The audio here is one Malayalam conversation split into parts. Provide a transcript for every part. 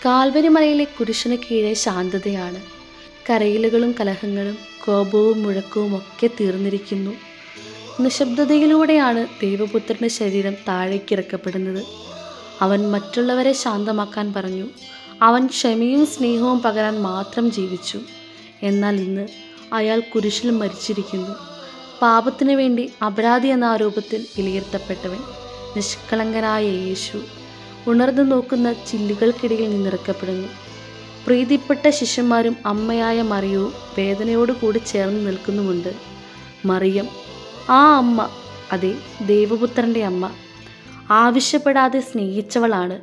കാൽവരി മലയിലെ കുരിശിന് കീഴെ ശാന്തതയാണ്. കരയിലുകളും കലഹങ്ങളും കോപവും മുഴക്കവും ഒക്കെ തീർന്നിരിക്കുന്നു. നിശബ്ദതയിലൂടെയാണ് ദൈവപുത്രൻ്റെ ശരീരം താഴേക്കിറക്കപ്പെടുന്നത്. അവൻ മറ്റുള്ളവരെ ശാന്തമാക്കാൻ പറഞ്ഞു. അവൻ ക്ഷമയും സ്നേഹവും പകരാൻ മാത്രം ജീവിച്ചു. എന്നാൽ ഇന്ന് അയാൾ കുരിശിൽ മരിച്ചിരിക്കുന്നു. പാപത്തിനു വേണ്ടി അപരാധി എന്ന ആരോപത്തിൽ വിലയിരുത്തപ്പെട്ടവൻ, നിഷ്കളങ്കനായ യേശു ഉണർന്നു നോക്കുന്ന ചില്ലുകൾക്കിടയിൽ നിന്നിറക്കപ്പെടുന്നു. പ്രീതിപ്പെട്ട ശിഷ്യന്മാരും അമ്മയായ മറിയവും വേദനയോടുകൂടി ചേർന്ന് നിൽക്കുന്നുമുണ്ട്. മറിയം, ആ അമ്മ, അതെ, ദൈവപുത്രൻ്റെ അമ്മ, ആവശ്യപ്പെടാതെ സ്നേഹിച്ചവളാണ്,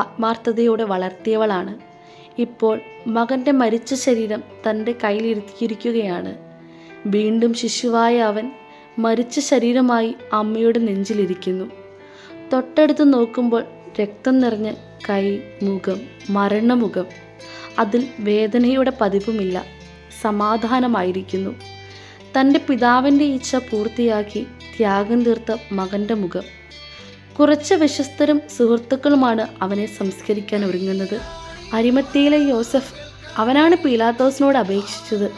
ആത്മാർത്ഥതയോടെ വളർത്തിയവളാണ്. ഇപ്പോൾ മകൻ്റെ മരിച്ച ശരീരം തൻ്റെ കയ്യിലിരുത്തിയിരിക്കുകയാണ്. വീണ്ടും ശിശുവായ അവൻ മരിച്ച ശരീരമായി അമ്മയുടെ നെഞ്ചിലിരിക്കുന്നു. തൊട്ടടുത്ത് നോക്കുമ്പോൾ രക്തം നിറഞ്ഞ കൈ, മുഖം, മരണമുഖം. അതിൽ വേദനയുടെ പതിവുമില്ല, സമാധാനമായിരിക്കുന്നു. തൻ്റെ പിതാവിൻ്റെ ഇച്ഛ പൂർത്തിയാക്കി ത്യാഗം തീർത്ത മകൻ്റെ മുഖം. കുറച്ച് വിശ്വസ്തരും സുഹൃത്തുക്കളുമാണ് അവനെ സംസ്കരിക്കാൻ ഒരുങ്ങുന്നത്. അരിമത്തയിലെ യോസഫ്, അവനാണ് പീലാത്തോസിനോട് അപേക്ഷിച്ചത്,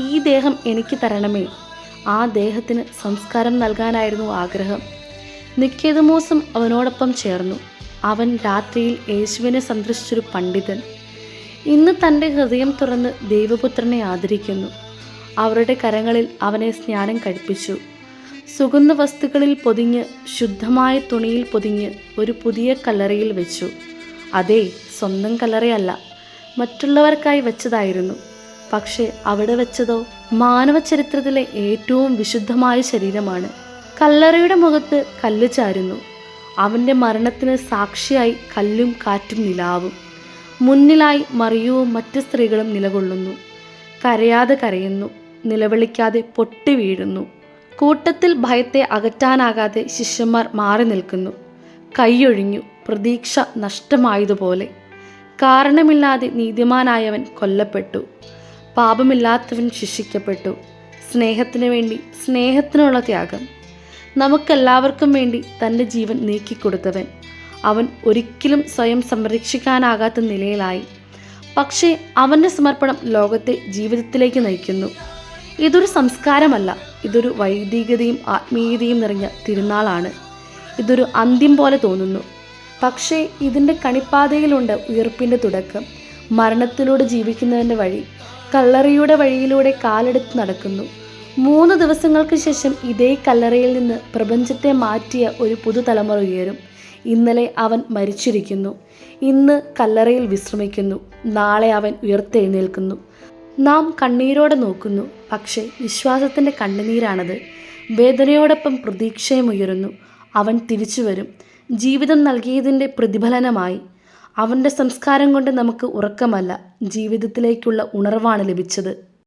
ഈ ദേഹം എനിക്ക് തരണമേ. ആ ദേഹത്തിന് സംസ്കാരം നൽകാനായിരുന്നു ആഗ്രഹം. നിക്കോദെമോസും അവനോടൊപ്പം ചേർന്നു. അവൻ രാത്രിയിൽ യേശുവിനെ സന്ദർശിച്ചൊരു പണ്ഡിതൻ. ഇന്ന് തൻ്റെ ഹൃദയം തുറന്ന് ദൈവപുത്രനെ ആദരിക്കുന്നു. അവരുടെ കരങ്ങളിൽ അവനെ സ്നാനം കഴിപ്പിച്ചു. സുഗന്ധ വസ്തുക്കളിൽ പൊതിഞ്ഞ്, ശുദ്ധമായ തുണിയിൽ പൊതിഞ്ഞ് ഒരു പുതിയ കല്ലറയിൽ വെച്ചു. അതേ, സ്വന്തം കല്ലറയല്ല, മറ്റുള്ളവർക്കായി വെച്ചതായിരുന്നു. പക്ഷേ അവിടെ വെച്ചതോ മാനവ ചരിത്രത്തിലെ ഏറ്റവും വിശുദ്ധമായ ശരീരമാണ്. കല്ലറയുടെ മുഖത്ത് കല്ല് ചാരുന്നു. അവൻ്റെ മരണത്തിന് സാക്ഷിയായി കല്ലും കാറ്റും നിലാവും. മുന്നിലായി മറിയവും മറ്റ് സ്ത്രീകളും നിലകൊള്ളുന്നു. കരയാതെ കരയുന്നു, നിലവിളിക്കാതെ പൊട്ടി വീഴുന്നു. കൂട്ടത്തിൽ ഭയത്തെ അകറ്റാനാകാതെ ശിഷ്യന്മാർ മാറി നിൽക്കുന്നു. കൈയൊഴിഞ്ഞു, പ്രതീക്ഷ നഷ്ടമായതുപോലെ. കാരണമില്ലാതെ നീതിമാനായവൻ കൊല്ലപ്പെട്ടു, പാപമില്ലാത്തവൻ ശിക്ഷിക്കപ്പെട്ടു. സ്നേഹത്തിനു വേണ്ടി സ്നേഹത്തിനുള്ള ത്യാഗം. നമുക്കെല്ലാവർക്കും വേണ്ടി തൻ്റെ ജീവൻ നീക്കിക്കൊടുത്തവൻ. അവൻ ഒരിക്കലും സ്വയം സംരക്ഷിക്കാനാകാത്ത നിലയിലായി. പക്ഷേ അവൻ്റെ സമർപ്പണം ലോകത്തെ ജീവിതത്തിലേക്ക് നയിക്കുന്നു. ഇതൊരു സംസ്കാരമല്ല, ഇതൊരു വൈദികതയും ആത്മീയതയും നിറഞ്ഞ തിരുനാളാണ്. ഇതൊരു അന്ത്യം പോലെ തോന്നുന്നു, പക്ഷേ ഇതിൻ്റെ കണിപ്പാതയിലുണ്ട് ഉയർപ്പിൻ്റെ തുടക്കം. മരണത്തിലൂടെ ജീവിക്കുന്നവൻ്റെ വഴി. കല്ലറയുടെ വഴിയിലൂടെ കാലെടുത്ത് നടക്കുന്നു. 3 ദിവസങ്ങൾക്ക് ശേഷം ഇതേ കല്ലറയിൽ നിന്ന് പ്രപഞ്ചത്തെ മാറ്റിയ ഒരു പുതുതലമുറ ഉയരും. ഇന്നലെ അവൻ മരിച്ചിരിക്കുന്നു, ഇന്ന് കല്ലറയിൽ വിശ്രമിക്കുന്നു, നാളെ അവൻ ഉയർത്തെഴുന്നേൽക്കുന്നു. നാം കണ്ണീരോടെ നോക്കുന്നു, പക്ഷേ വിശ്വാസത്തിൻ്റെ കണ്ണുനീരാണത്. വേദനയോടൊപ്പം പ്രതീക്ഷയും ഉയരുന്നു. അവൻ തിരിച്ചു വരും, ജീവിതം നൽകിയതിൻ്റെ പ്രതിഫലനമായി. അവൻ്റെ സംസ്കാരം കൊണ്ട് നമുക്ക് ഉറക്കമല്ല, ജീവിതത്തിലേക്കുള്ള ഉണർവാണ് ലഭിച്ചത്.